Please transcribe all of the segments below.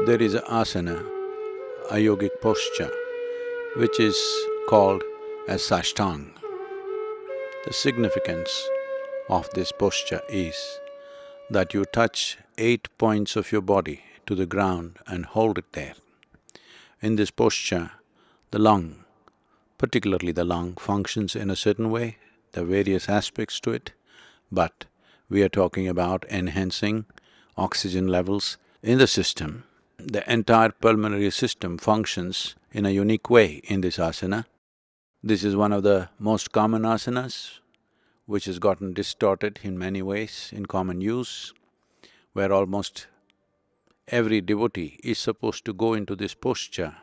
There is an asana, a yogic posture, which is called as Sashtanga. The significance of this posture is that you touch 8 points of your body to the ground and hold it there. In this posture, the lung, particularly the lung, functions in a certain way, there are various aspects to it, but we are talking about enhancing oxygen levels in the system. The entire pulmonary system functions in a unique way in this asana. This is one of the most common asanas, which has gotten distorted in many ways in common use, where almost every devotee is supposed to go into this posture,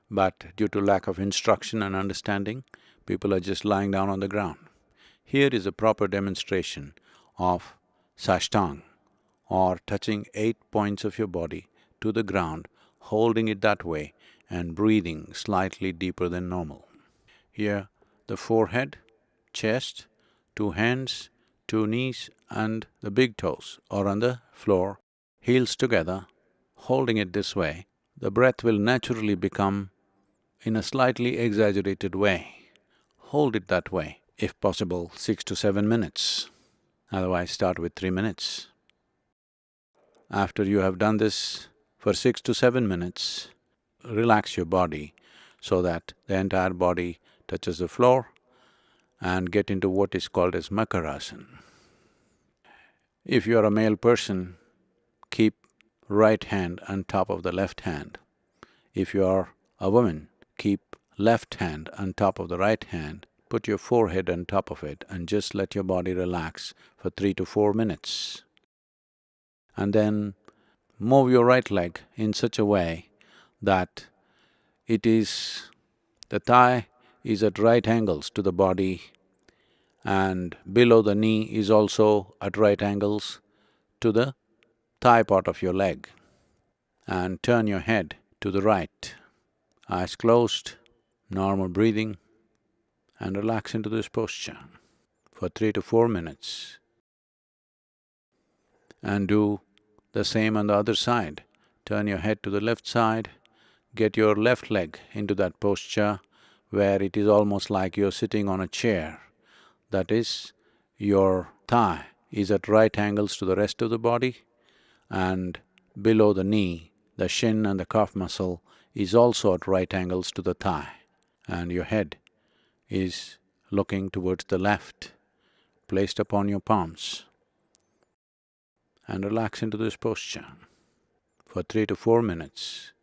but due to lack of instruction and understanding, people are just lying down on the ground. Here is a proper demonstration of Sashtanga, or touching 8 points of your body to the ground, holding it that way and breathing slightly deeper than normal. Here, the forehead, chest, 2 hands, 2 knees and the big toes are on the floor, heels together, holding it this way. The breath will naturally become in a slightly exaggerated way. Hold it that way, if possible 6 to 7 minutes, otherwise start with 3 minutes. After you have done this for 6 to 7 minutes, relax your body so that the entire body touches the floor and get into what is called as Makarasana. If you are a male person, keep right hand on top of the left hand. If you are a woman, keep left hand on top of the right hand, put your forehead on top of it and just let your body relax for 3 to 4 minutes. And then move your right leg in such a way that the thigh is at right angles to the body and below the knee is also at right angles to the thigh part of your leg. And turn your head to the right, eyes closed, normal breathing, and relax into this posture for 3 to 4 minutes. And do the same on the other side. Turn your head to the left side, get your left leg into that posture where it is almost like you're sitting on a chair. That is, your thigh is at right angles to the rest of the body and below the knee, the shin and the calf muscle is also at right angles to the thigh, and your head is looking towards the left, placed upon your palms. And relax into this posture for 3 to 4 minutes.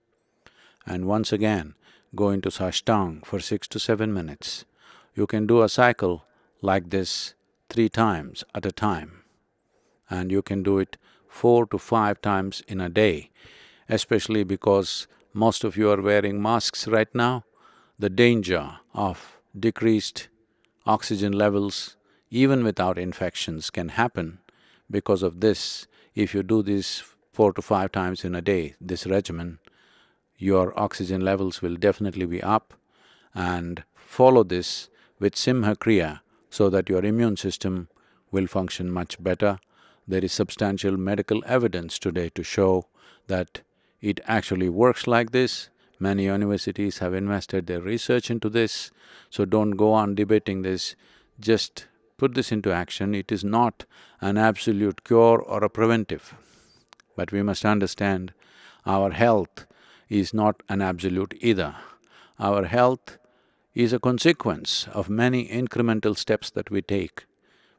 And once again, go into Sashtanga for 6 to 7 minutes. You can do a cycle like this 3 times at a time, and you can do it 4 to 5 times in a day, especially because most of you are wearing masks right now. The danger of decreased oxygen levels, even without infections, can happen because of this. If you do this 4 to 5 times in a day, this regimen, your oxygen levels will definitely be up, and follow this with Simha Kriya so that your immune system will function much better. There is substantial medical evidence today to show that it actually works like this. Many universities have invested their research into this, so don't go on debating this, just put this into action. It is not an absolute cure or a preventive, but we must understand our health is not an absolute either. Our health is a consequence of many incremental steps that we take.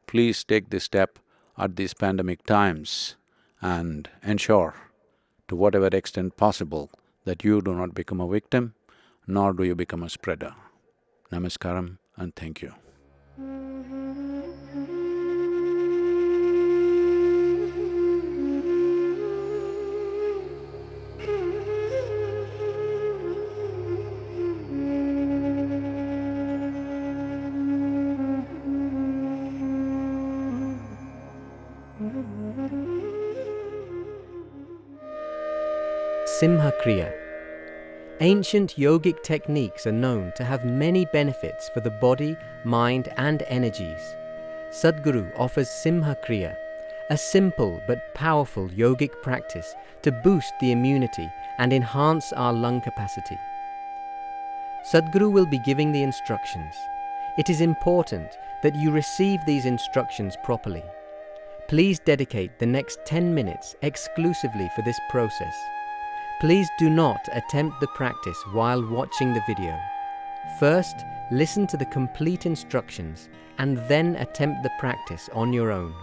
Please take this step at these pandemic times and ensure, to whatever extent possible, that you do not become a victim, nor do you become a spreader. Namaskaram and thank you. Simha Kriya. Ancient yogic techniques are known to have many benefits for the body, mind and energies. Sadhguru offers Simha Kriya, a simple but powerful yogic practice to boost the immunity and enhance our lung capacity. Sadhguru will be giving the instructions. It is important that you receive these instructions properly. Please dedicate the next 10 minutes exclusively for this process. Please do not attempt the practice while watching the video. First, listen to the complete instructions and then attempt the practice on your own.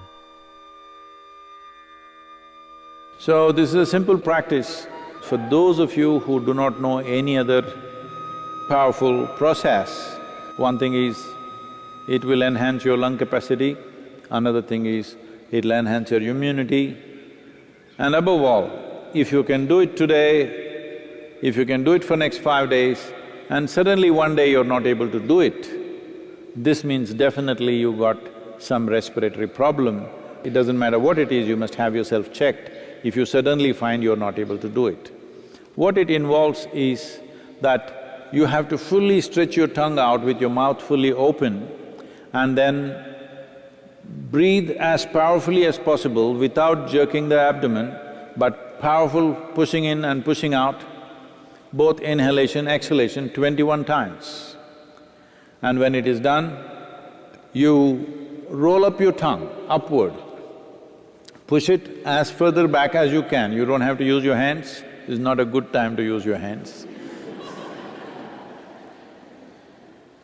So this is a simple practice. For those of you who do not know any other powerful process, one thing is, it will enhance your lung capacity, another thing is, it'll enhance your immunity, and above all, if you can do it today, if you can do it for next 5 days, and suddenly one day you're not able to do it, this means definitely you got some respiratory problem. It doesn't matter what it is, you must have yourself checked if you suddenly find you're not able to do it. What it involves is that you have to fully stretch your tongue out with your mouth fully open and then breathe as powerfully as possible without jerking the abdomen, but powerful pushing in and pushing out, both inhalation, exhalation, 21 times. And when it is done, you roll up your tongue upward, push it as further back as you can. You don't have to use your hands, it's not a good time to use your hands.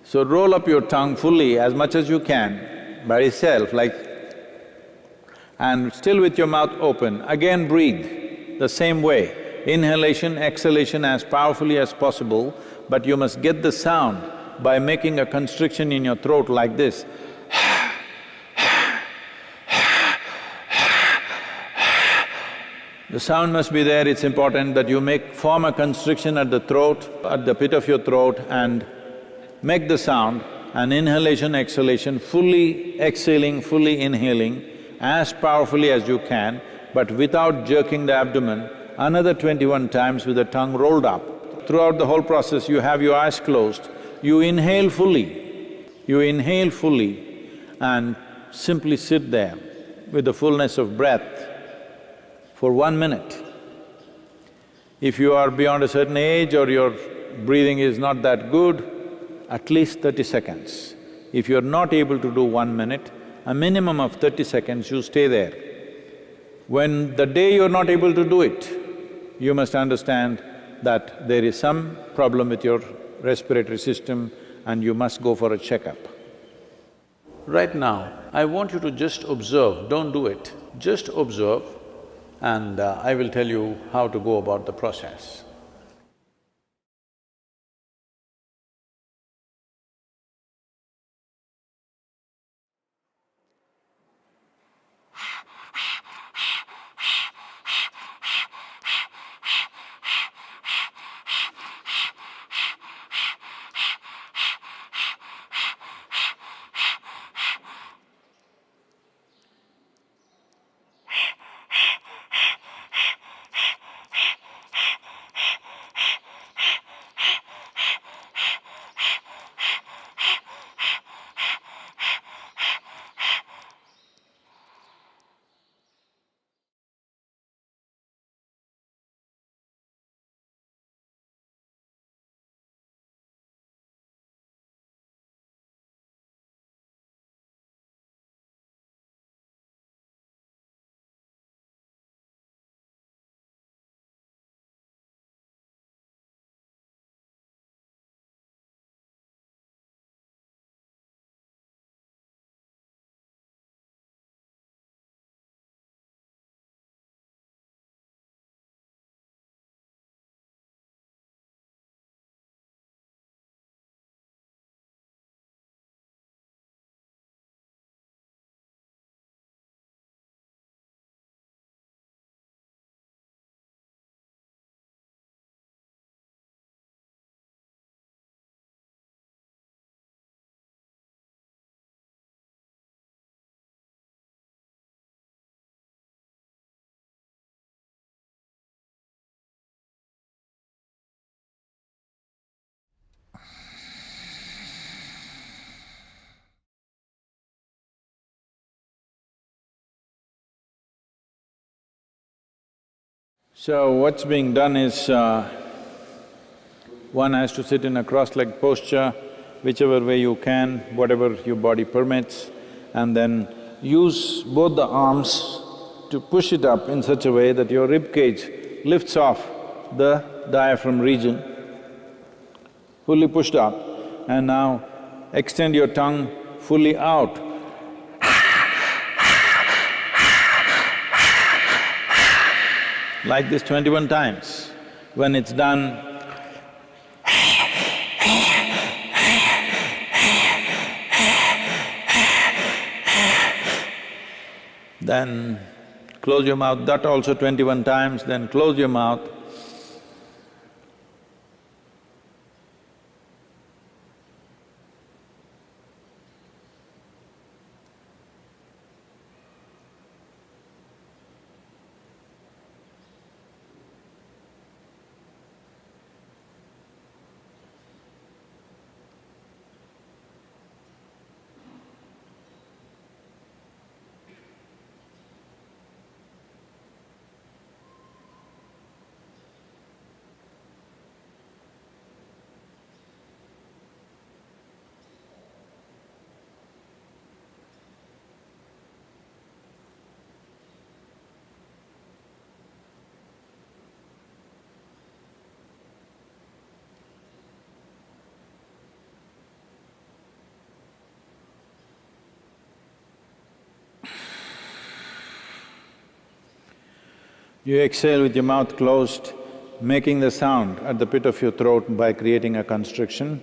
So roll up your tongue fully as much as you can by itself, and still with your mouth open. Again breathe the same way, inhalation, exhalation as powerfully as possible, but you must get the sound by making a constriction in your throat like this. The sound must be there. It's important that you form a constriction at the throat, at the pit of your throat, and make the sound, and inhalation, exhalation, fully exhaling, fully inhaling as powerfully as you can, but without jerking the abdomen, another 21 times with the tongue rolled up. Throughout the whole process, you have your eyes closed, you inhale fully and simply sit there with the fullness of breath for 1 minute. If you are beyond a certain age or your breathing is not that good, at least 30 seconds. If you're not able to do 1 minute, a minimum of 30 seconds you stay there. When the day you're not able to do it, you must understand that there is some problem with your respiratory system and you must go for a checkup. Right now, I want you to just observe, don't do it, just observe, and I will tell you how to go about the process. So what's being done is, one has to sit in a cross-legged posture, whichever way you can, whatever your body permits, and then use both the arms to push it up in such a way that your rib cage lifts off the diaphragm region, fully pushed up, and now extend your tongue fully out. Like this 21 times. When it's done, then close your mouth, that also 21 times, then close your mouth. You exhale with your mouth closed, making the sound at the pit of your throat by creating a constriction.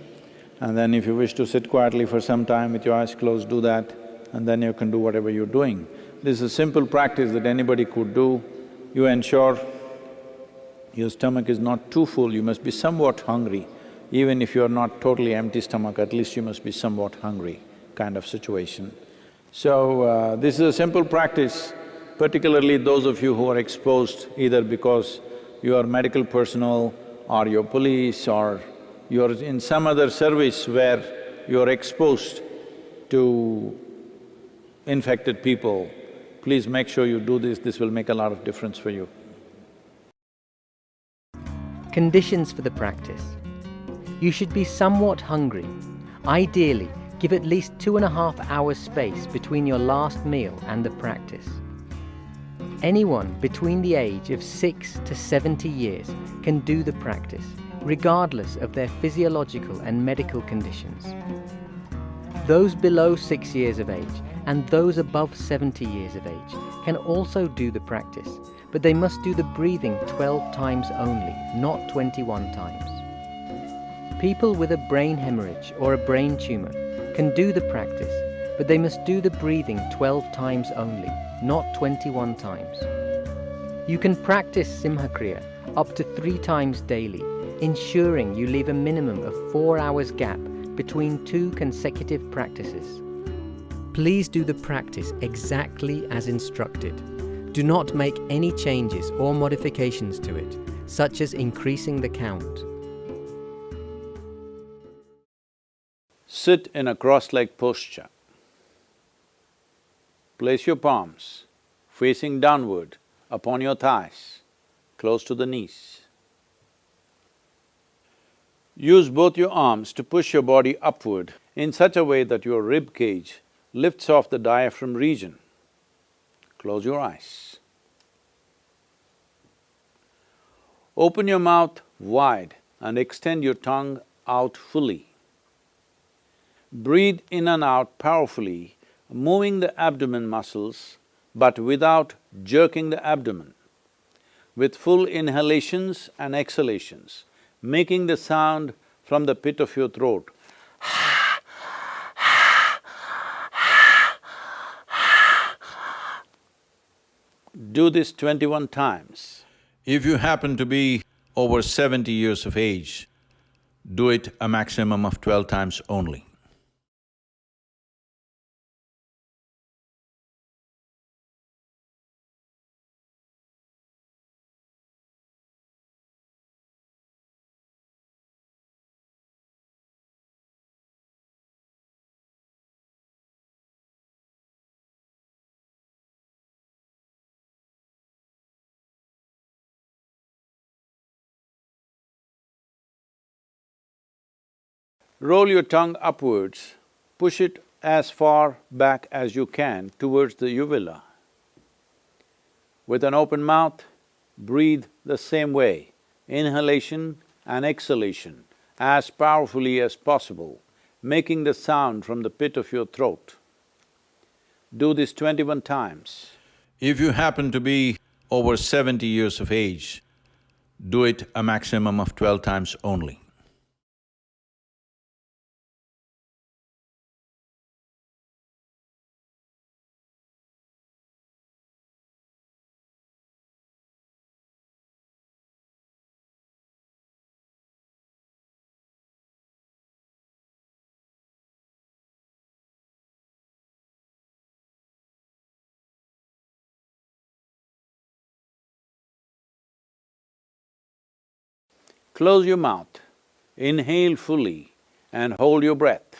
And then if you wish to sit quietly for some time with your eyes closed, do that, and then you can do whatever you're doing. This is a simple practice that anybody could do. You ensure your stomach is not too full, you must be somewhat hungry. Even if you're not totally empty stomach, at least you must be somewhat hungry kind of situation. So, this is a simple practice, particularly those of you who are exposed either because you are medical personnel or you're police or you're in some other service where you're exposed to infected people, please make sure you do this will make a lot of difference for you. Conditions for the practice. You should be somewhat hungry. Ideally, give at least 2.5 hours space between your last meal and the practice. Anyone between the age of 6 to 70 years can do the practice, regardless of their physiological and medical conditions. Those below 6 years of age and those above 70 years of age can also do the practice, but they must do the breathing 12 times only, not 21 times. People with a brain hemorrhage or a brain tumor can do the practice, but they must do the breathing 12 times only, not 21 times. You can practice Simha Kriya up to 3 times daily, ensuring you leave a minimum of 4 hours gap between 2 consecutive practices. Please do the practice exactly as instructed. Do not make any changes or modifications to it, such as increasing the count. Sit in a cross-legged posture. Place your palms facing downward upon your thighs, close to the knees. Use both your arms to push your body upward in such a way that your rib cage lifts off the diaphragm region. Close your eyes. Open your mouth wide and extend your tongue out fully. Breathe in and out powerfully, moving the abdomen muscles but without jerking the abdomen. With full inhalations and exhalations, making the sound from the pit of your throat. Do this 21 times. If you happen to be over 70 years of age, do it a maximum of 12 times only. Roll your tongue upwards, push it as far back as you can towards the uvula. With an open mouth, breathe the same way, inhalation and exhalation as powerfully as possible, making the sound from the pit of your throat. Do this 21 times. If you happen to be over 70 years of age, do it a maximum of 12 times only. Close your mouth, inhale fully and hold your breath.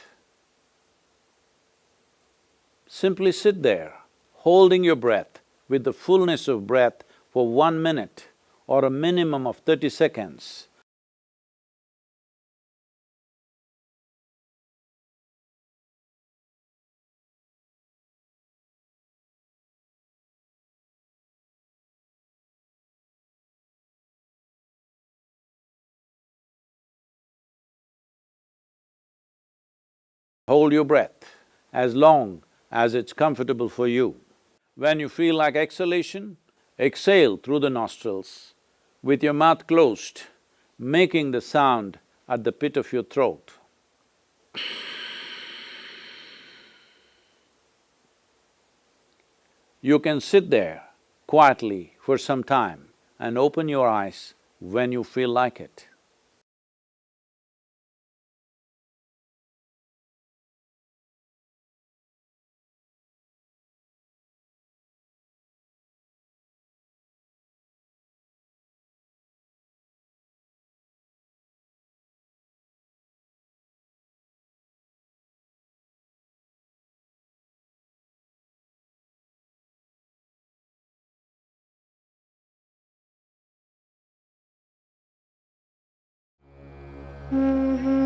Simply sit there, holding your breath with the fullness of breath for 1 minute or a minimum of 30 seconds. Hold your breath as long as it's comfortable for you. When you feel like exhalation, exhale through the nostrils with your mouth closed, making the sound at the pit of your throat. You can sit there quietly for some time and open your eyes when you feel like it. Mm-hmm.